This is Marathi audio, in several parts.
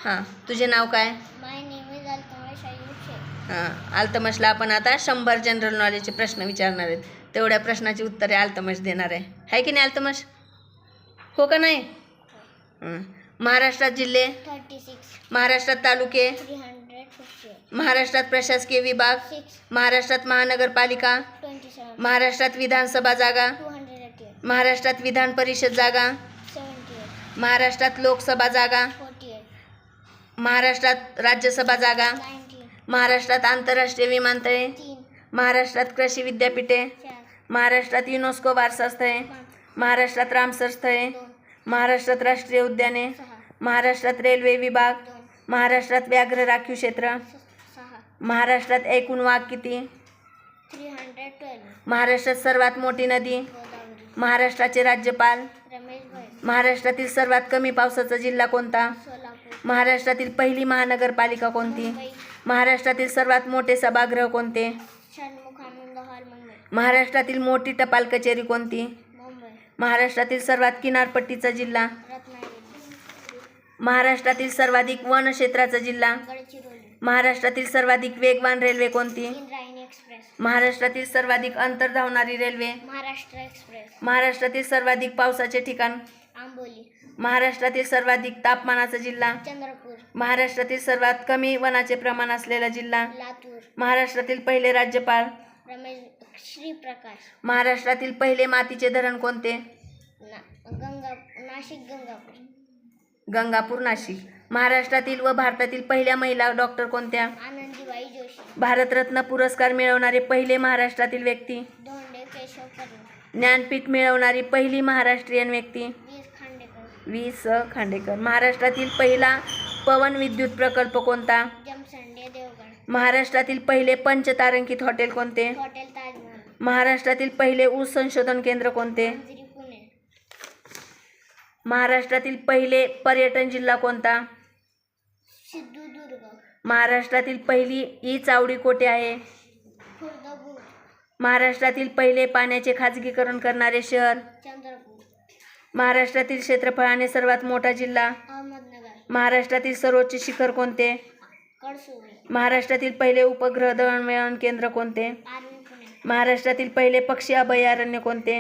हां, तुझे नाव काय? माय नेम इज अल्तमश अय्यूब शेख. हां, अल्तमशला आपण आता 100 जनरल नॉलेजचे प्रश्न विचारणार आहेत. तेवढ्या प्रश्नाची उत्तरे अल्तमश देणार आहे की नाही अल्तमश? हो का नाही? महाराष्ट्रात जिल्हे, 36, महाराष्ट्रात तालुके, 358, महाराष्ट्रात प्रशासकीय विभाग, 6, महाराष्ट्रात महानगरपालिका, 27, महाराष्ट्रात विधानसभा जागा, 288, महाराष्ट्रात विधान परिषद जागा, 78, महाराष्ट्रात लोकसभा जागा, 48, महाराष्ट्रात राज्यसभा जागा, 19, महाराष्ट्रात आंतरराष्ट्रीय विमानतळे, 3, महाराष्ट्रात कृषी विद्यापीठे, 4, महाराष्ट्रात युनेस्को वारसा स्थळे, 5, महाराष्ट्रात रामसर स्थळे, 2, महाराष्ट्रात राष्ट्रीय उद्याने, 6, महाराष्ट्रात रेल्वे विभाग, 2, महाराष्ट्रात व्याघ्र राखीव क्षेत्र, 6, महाराष्ट्रात एकूण वाघ किती, 312, महाराष्ट्रात सर्वात मोठी नदी, गोदावरी. महाराष्ट्राचे राज्यपाल, रमेश भाई, महाराष्ट्रातील सर्वात कमी पावसाचा जिल्हा कोणता, सोलापूर. महाराष्ट्रातील पहिली महानगरपालिका कोणती, मुंबई. महाराष्ट्रातील सर्वात मोठे सभागृह कोणते, षण्मुख आनंद हॉल, मुंबई. महाराष्ट्रातील मोठी टपाल कचेरी कोणती, मुंबई. महाराष्ट्रातील सर्वात किनारपट्टीचा जिल्हा, रत्नागिरी. महाराष्ट्रातील सर्वाधिक वन क्षेत्राचा जिल्हा, गडचिरोली. महाराष्ट्रातील सर्वाधिक वेगवान रेल्वे कोणती, इंद्रायणी एक्सप्रेस. महाराष्ट्रातील सर्वाधिक अंतर धावणारी रेल्वे, महाराष्ट्र एक्सप्रेस. महाराष्ट्रातील सर्वाधिक पावसाचे ठिकाण, आंबोली. महाराष्ट्रातील सर्वाधिक तापमानाचा जिल्हा, चंद्रपूर. महाराष्ट्रातील सर्वात कमी वनाचे प्रमाण असलेला जिल्हा, लातूर. महाराष्ट्रातील पहिले राज्यपाल, रमेश श्रीप्रकाश. महाराष्ट्रातील पहिले मातीचे धरण कोणते, नाशिक गंगापूर. गंगापूर नाशिक. महाराष्ट्रातील व भारतातील पहिल्या महिला डॉक्टर कोणत्या, आनंदीबाई जोशी. भारतरत्न पुरस्कार मिळवणारे पहिले महाराष्ट्रातील व्यक्ती, धोंडे केशव कर्वे. ज्ञानपीठ मिळवणारी पहिली महाराष्ट्रीयन व्यक्ती, वीस खांडेकर. वि.स. खांडेकर. महाराष्ट्रातील पहिला पवन विद्युत प्रकल्प कोणता, जमसंडे देवगड. महाराष्ट्रातील पहिले पंचतारांकित हॉटेल कोणते, हॉटेल ताजमहल. महाराष्ट्रातील पहिले ऊस संशोधन केंद्र कोणते, मंजिरी पुणे. महाराष्ट्रातील पहिले पर्यटन जिल्हा कोणता, सिंधुदुर्ग. महाराष्ट्रातील पहिली ई चावडी कोठे आहे, खुर्दबुद. महाराष्ट्रातील पहिले पाण्याचे खाजगीकरण करणारे शहर, चंद्रपूर. महाराष्ट्रातील क्षेत्रफळाने सर्वात मोठा जिल्हा, अहमदनगर. महाराष्ट्रातील सर्वोच्च शिखर कोणते, कडसुरी. महाराष्ट्रातील पहिले उपग्रह दळणवळण केंद्र कोणते, आर्मी पुणे. महाराष्ट्रातील पहिले पक्षी अभयारण्य कोणते,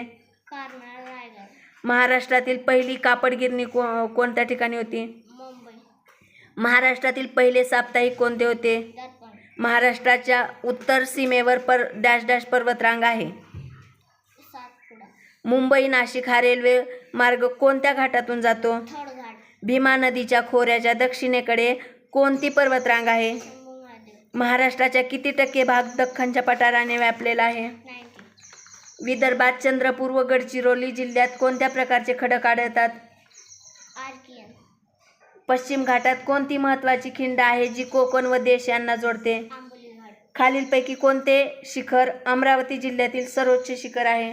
कारनाळ रायगड. महाराष्ट्रातील पहिली कापड गिरणी कोणत्या ठिकाणी होती, मुंबई. महाराष्ट्रातील पहिले साप्ताहिक कोणते होते, दर्पण. महाराष्ट्राच्या उत्तर सीमेवर डॅश डॅश पर्वतरांग आहे, सातपुडा. मुंबई नाशिक हा रेल्वे मार्ग कोणत्या घाटातून जातो, थडघाट. भीमा नदीच्या खोऱ्याच्या दक्षिणेकडे कोणती पर्वतरांग आहे, शंभू महादेव. महाराष्ट्राच्या किती टक्के भाग दख्खनच्या पठाराने व्यापलेला आहे, 90. विदर्भात चंद्रपूर व गडचिरोली जिल्ह्यात कोणत्या प्रकारचे खडक आढळतात, आर्कियन. पश्चिम घाटात कोणती महत्त्वाची खिंड आहे जी कोकण व देश यांना जोडते, आंबोली घाट. खालीलपैकी कोणते शिखर अमरावती जिल्ह्यातील सर्वोच्च शिखर आहे,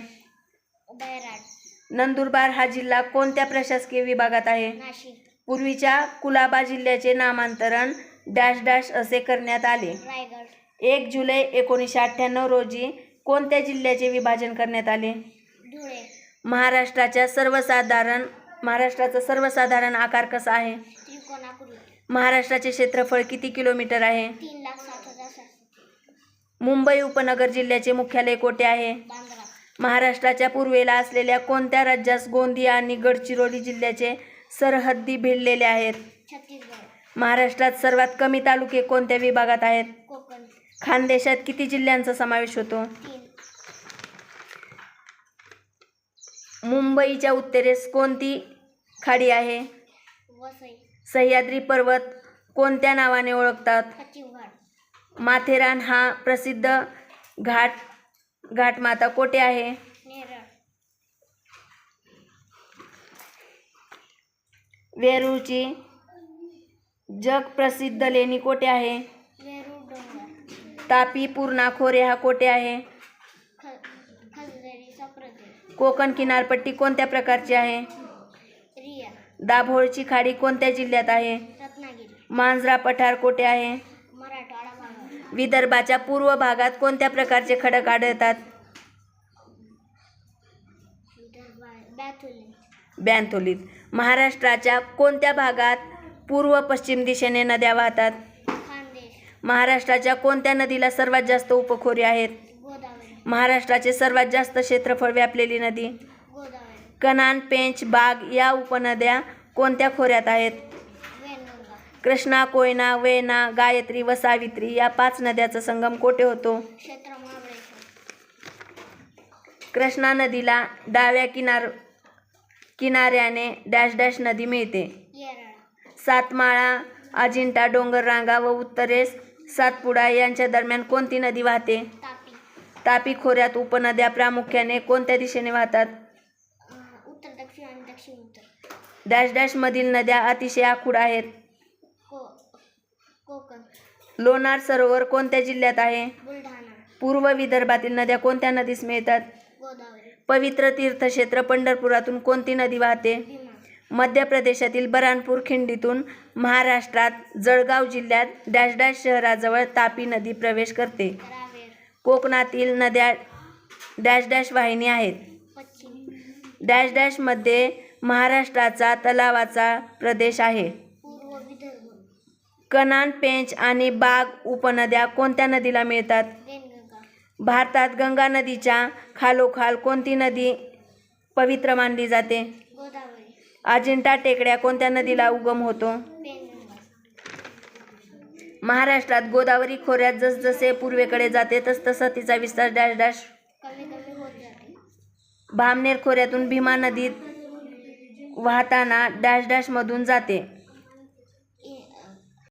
बैराट. नंदुरबार हा जिल्हा कोणत्या प्रशासकीय विभागात आहे, नाशिक. पूर्वीच्या कुलाबा जिल्ह्याचे नामांतरण डॅश डॅश असे करण्यात आले, रायगड. 1 जुलै 1998 रोजी कोणत्या जिल्ह्याचे विभाजन करण्यात आले, धुळे. महाराष्ट्राचा सर्वसाधारण आकार कसा आहे, त्रिकोणाकृती. महाराष्ट्राचे क्षेत्रफळ किती किलोमीटर आहे, 3,07,700. मुंबई उपनगर जिल्ह्याचे मुख्यालय कोठे आहे, बांद्रा. महाराष्ट्राच्या पूर्वेला असलेल्या कोणत्या राज्यास गोंदिया आणि गडचिरोली जिल्ह्याचे सरहद्दी भिडलेले आहेत, छत्तीसगड. महाराष्ट्रात सर्वात कमी तालुके कोणत्या विभागात आहेत, कोकण. खानदेशात किती जिल्ह्यांचा समावेश होतो, 3. मुंबईच्या उत्तरेस कोणती खाडी आहे, वसई. सह्याद्री पर्वत कोणत्या नावाने ओळखतात, पश्चिमघाट. माथेरान हा प्रसिद्ध घाटमाता कोठे आहे, नेरळ. वेरूळची जगप्रसिद्ध लेणी कोठे आहे, वेरूळ डोंगर. तापी पूर्णा खोरे हा कोठे आहे, खलदरीचा प्रदेश. कोकण किनारपट्टी कोणत्या प्रकारची आहे, रिया. दाभोळची खाडी कोणत्या जिल्ह्यात आहे, रत्नागिरी. मांजरा पठार कोठे आहे, मराठवाडा भागात. विदर्भाच्या पूर्व भागात कोणत्या प्रकारचे खडक आढळतात, बॅथुली. बॅंथोलीत. महाराष्ट्राच्या कोणत्या भागात पूर्व पश्चिम दिशेने नद्या वाहतात. खानदेश. महाराष्ट्राच्या कोणत्या नदीला सर्वात जास्त उपखोरी आहेत? गोदावरी. महाराष्ट्राचे सर्वात जास्त क्षेत्रफळ व्यापलेली नदी? गोदावरी. कनान, पेंच, बाग या उपनद्या कोणत्या खोऱ्यात आहेत? वैनगंगा. कृष्णा, कोयना, वेना, गायत्री व सावित्री या 5 नद्याचा संगम कोठे होतो? क्षेत्र महाबळेश्वर. कृष्णा नदीला डाव्या किनाऱ्याने डॅश डॅश नदी मिळते. येरळा. सातमाळा, अजिंठा डोंगररांगा व उत्तरेस सातपुडा यांच्या दरम्यान कोणती नदी वाहते? तापी. तापी खोऱ्यात उपनद्या प्रामुख्याने कोणत्या दिशेने वाहतात? उत्तर दक्षिण आणि दक्षिण उत्तर. डॅश डॅश मधील नद्या अतिशय आखूड आहेत. कोकण. लोणार सरोवर कोणत्या जिल्ह्यात आहे? बुलढाणा. पूर्व विदर्भातील नद्या कोणत्या नदीस मिळतात? गोदावरी. पवित्र तीर्थक्षेत्र पंढरपुरातून कोणती नदी वाहते? भीमा. मध्य प्रदेशातील बऱ्हाणपूर खिंडीतून महाराष्ट्रात जळगाव जिल्ह्यात डॅश डॅश शहराजवळ तापी नदी प्रवेश करते. रावेर. कोकणातील नद्या डॅश डॅश वाहिनी आहेत. पश्चिम. डॅश डॅश मध्ये महाराष्ट्राचा तलावाचा प्रदेश आहे. पूर्व विदर्भ. कनान, पेंच आणि बाग उपनद्या कोणत्या नदीला मिळतात? वैनगंगा. भारतात गंगा नदीच्या खालोखाल कोणती नदी पवित्र मानली जाते? गोदावरी. अजिंठा टेकड्या कोणत्या नदीला उगम होतो? वैनगंगा. महाराष्ट्रात गोदावरी खोऱ्यात जसजसे पूर्वेकडे जाते तसतसा तिचा विस्तार डॅश डॅश कमी कमी होत जाते. भामनेर खोऱ्यातून भीमा नदीत वाहताना डॅश डॅश मधून जाते.